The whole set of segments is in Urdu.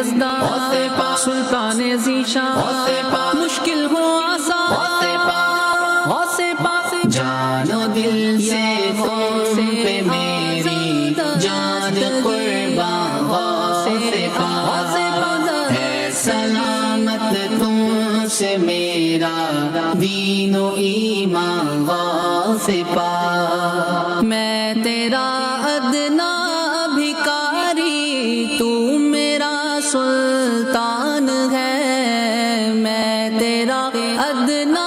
یزدان سلطان ذیشان مشکل ہو آسان غوث پاک جان و دل سے تم پہ میری جان قربان غوث پاک ہے سلامت تم سے میرا دین و ایمان غوث پاک میں تیرا ادنا بھکاری تو میرا سلطان ہے میں تیرا ادنا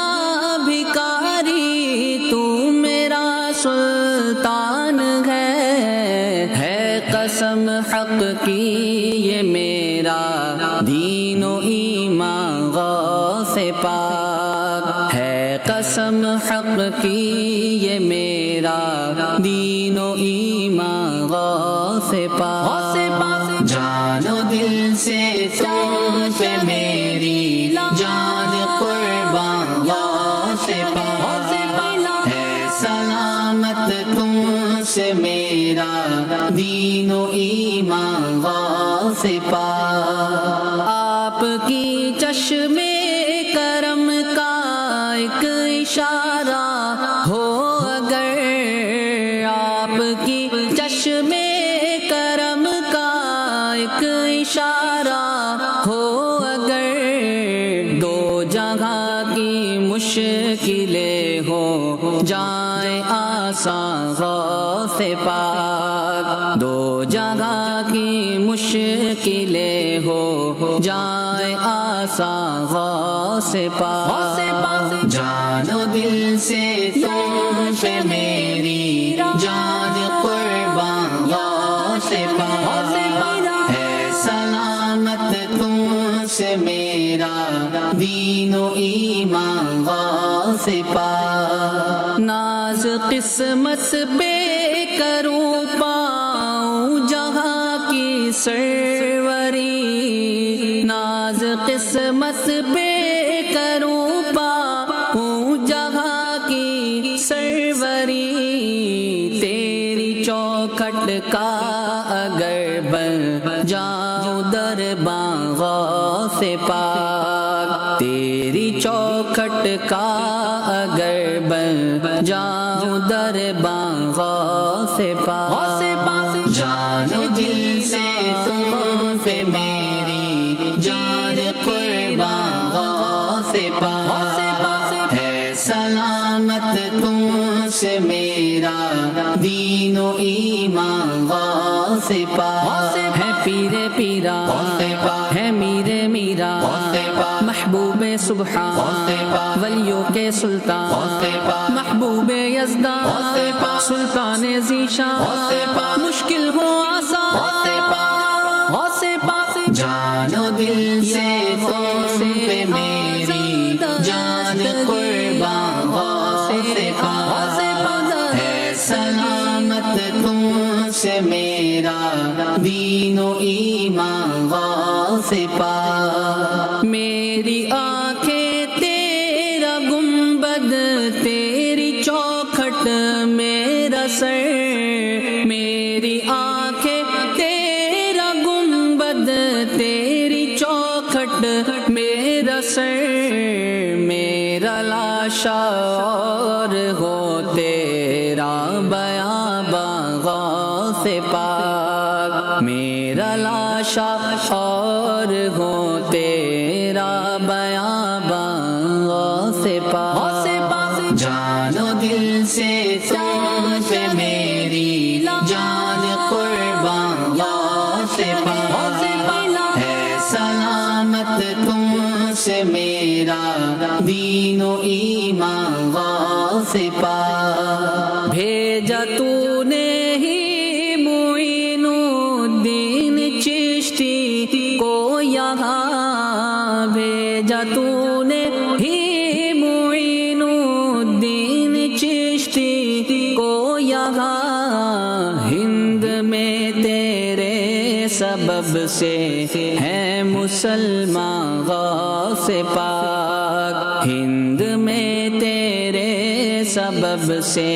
بھکاری تو میرا سلطان ہے قسم حق کی یہ میرا دین و ایمان غوث پاک ہے قسم حق کی یہ میرا دین و ایمان غوث پاک جان و دل سے تم پہ میری جان قربان غوث پاک ہے سلامت تم سے میرا دین و ایمان غوث پاک آپ کی چشم کرم کا ایک اشارہ ہو اگر آپ کی چشم کرم کا ایک اشارہ ہو اگر دو جگہ کی مشکلیں ہو جائیں آسان غوث پاک دو جگہ کی مشکلیں ہو جائیں آسان غوث پاک جان و دل سے تم پہ میری جان قربان غوث پاک ہے سلامت تم سے میرا دین و ایمان غوث پاک ناز قسمت پہ کروں پاؤں جہاں کی سروری ناز قسمت پہ کروں پاؤں جہاں کی سروری تیری چوکھٹ کا اگر بن جاؤں درباں غوث پاک تیری چوکھٹ کا اگر بن جاؤں درباں غوث پاک جان و دل سے تم پہ میری جان قربان غوث پاک ہے سلامت تم سے میرا دین و ایمان غوث پاک ہے پیر پیرا ہے میر میرا محبوب سبحان ولیوں کے سلطان محبوب یزدان سلطان ذیشان مشکل ہو آسان غوث پاک جان و دل سے تم پہ میری جان قربان غوث پاک ہے سلامت تم سے میرا دین و ایمان غوث پاک میری آنکھیں تیرا گنبد تیری چوکھٹ میرا سر میری آنکھیں تیرا گنبد تیری چوکھٹ میرا سر میرا لاشا اور ہو تیرا بیاباں غوث پاک میرا لاشا اور ہو تیرا بیاباں غوث پاک جان و دل سے تم پہ میری جان قربان غوث پاک ہے سلامت تم سے میرا دین و ایمان غوث پاک بھیجا تو نے ہی معین الدین چشتی کو یہاں بھیجا تو نے ہی معین الدین چشتی کو یہاں ہند میں تیرے سبب سے ہے مسلمان غوث پاک ہند میں تیرے سبب سے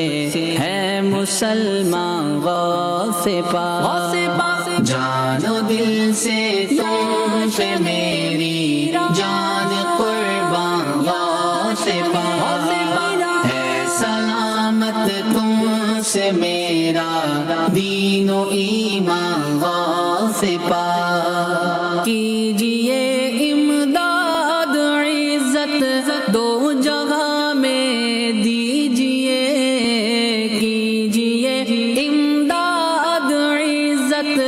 ہے مسلمان غوث پاک جان و دل سے تم سے میری جان قربان غوث پاک ہے سلامت تم سے میرا دین و ایمان غوث پاک کیجئے امداد عزت دو جگہ میں دیجئے کیجئے امداد عزت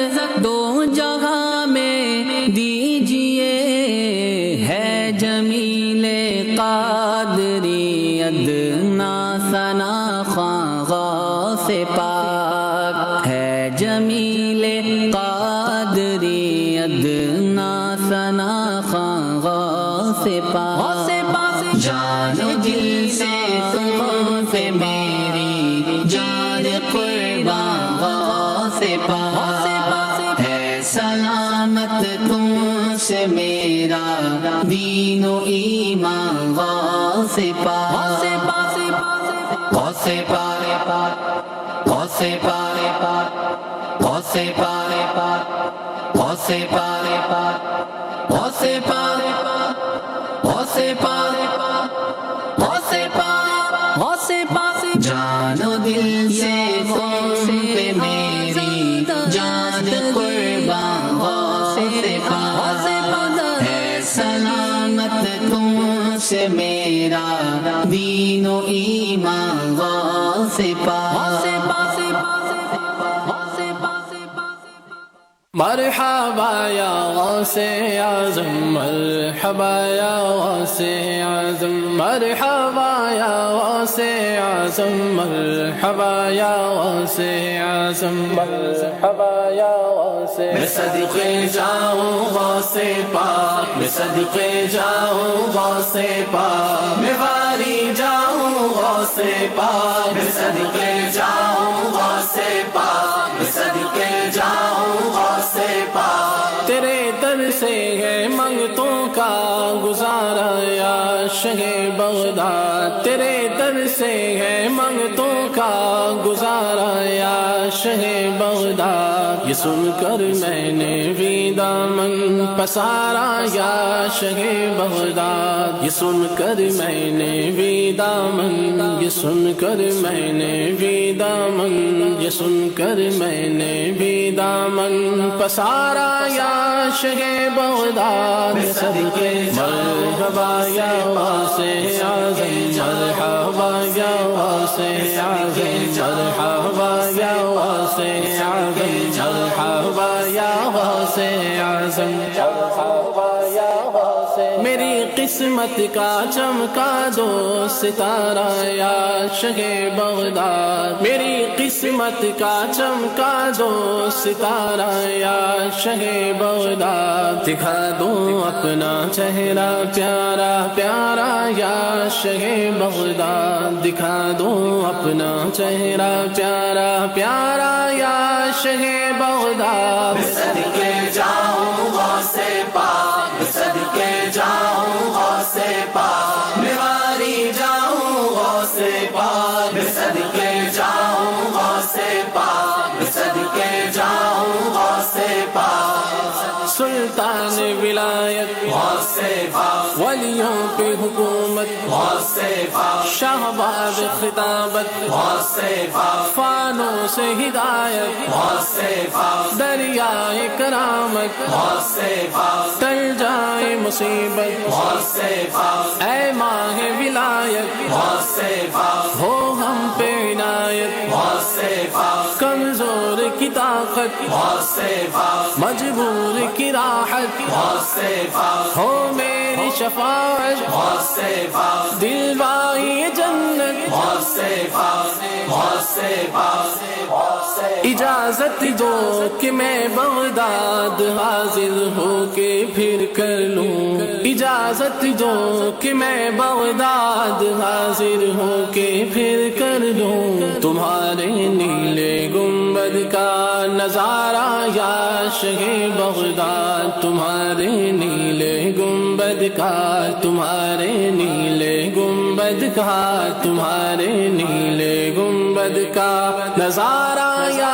دو جگہ میں دیجئے ہے جمیل قادری ادنا ثنا خواں غوث پاک ہے جمیل قادری ادنا ثنا خواں غوث پاک جان و دل سے تم پہ میری جان قربان غوث پاک ہے سلامت تم سے میرا دین و ایمان غوث پاک غوث پاک غوث پاک غوث پاک غوث پاک غوث پاک غوث پاک غوث پاک غوث پاک جان و دل سے تم پہ میری جان قربان غوث پاک ہے سلامت تم سے میرا دین و ایمان غوث پاک مرحبا یا غوث اعظم مرحبا یا غوث اعظم مرحبا یا غوث اعظم مرحبا یا غوث اعظم مرحبا یا غوث میں صدقے جاؤں غوث پاک میں صدقے جاؤں غوث پاک میں واری جاؤں غوث پاک میں صدقے جاؤں غوث پاک میں صدقے جاؤں غوث پاک تیرے در سے ہے منگتوں کا گزارا یا شہ بغداد تیرے در سے ہے منگتوں کا گزارا یا شہ بغداد یہ سن کر میں نے بھی دامن پسارا یا شہ بغداد یہ سن کر میں نے بھی دامن یہ سن کر میں نے بھی دامن یہ سن کر میں نے بھی دامن پسارا یا شہ بغداد صدقے مرحبا یا غوث اعظم مرحبا یا غوث اعظم مرحبا یا غوث اعظم مرحبا یا غوث اعظم مرحبا یا غوث میری قسمت کا چمکا دو ستارہ یا شہ بغداد میری قسمت کا چمکا دو ستارہ یا شہ بغداد دکھا دو اپنا چہرہ پیارا پیارا یا شہ بغداد دکھا دو اپنا چہرہ پیارا پیارا یا شہ بغداد صدقے جاؤں غوث پاک صدقے جاؤں غوث پاک میں واری جاؤں غوث پاک صدقے جاؤں غوث پاک صدقے جاؤں غوث پاک سلطان ولایت غوث پاک ولیوں پہ حکومت غوث پاک شہباز خطابت غوث پاک فانوں سے ہدایت غوث پاک دریائے کرامت غوث پاک ٹل جائے مصیبت غوث پاک اے ماہ ولایت غوث پاک ہو ہم پہ عنایت غوث پاک کمزور کی طاقت غوث پاک مجبور کی راحت غوث پاک ہو میری شفاعت غوث پاک دلوائی جنت غوث پاک غوث پاک اجازت دو کہ میں بغداد حاضر ہو کے پھر کر لوں اجازت دو کہ میں بغداد حاضر ہو کے پھر کر لوں تمہارے نیلے گنبد کا نظارہ یا شہ بغداد تمہارے نیلے گنبد کا تمہارے نیلے گنبد کا تمہارے نیلے گنبد کا نظارہ یا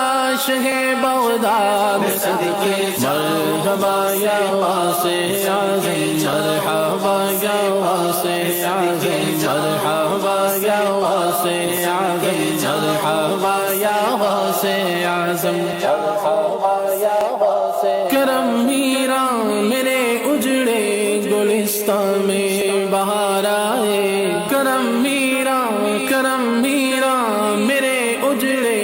شہ بغداد صدقے مرحبا یا واسع اعظم مرحبا یا واسع اعظم مرحبا یا واسع اعظم مرحبا یا واسع اعظم مرحبا یا واسع کرم میرا میرے اجڑے گلستان میں بہار آئے کرم میرا میرے اجڑے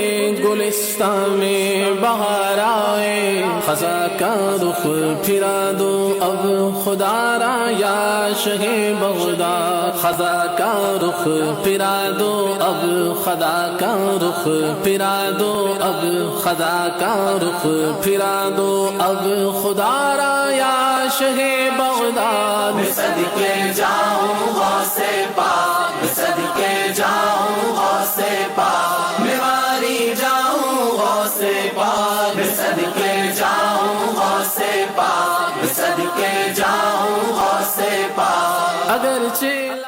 گلستان میں بہار آئے خزاں کا رخ پھرا دو اب خدا را یا شہ بغداد خزاں کا رخ پھرا دو اب خدا کا رخ پھرا دو اب خدا کا رخ پھرا دو اب خدا را یا شہ بغداد صدقے جاؤں غوث پاک صدقے جاؤں غوث پاک میں واری جاؤں غوث پاک صدقے جاؤں غوث پاک صدقے جاؤں غوث پاک اگرچہ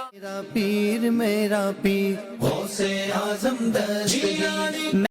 میرا پیر غوث اعظم دست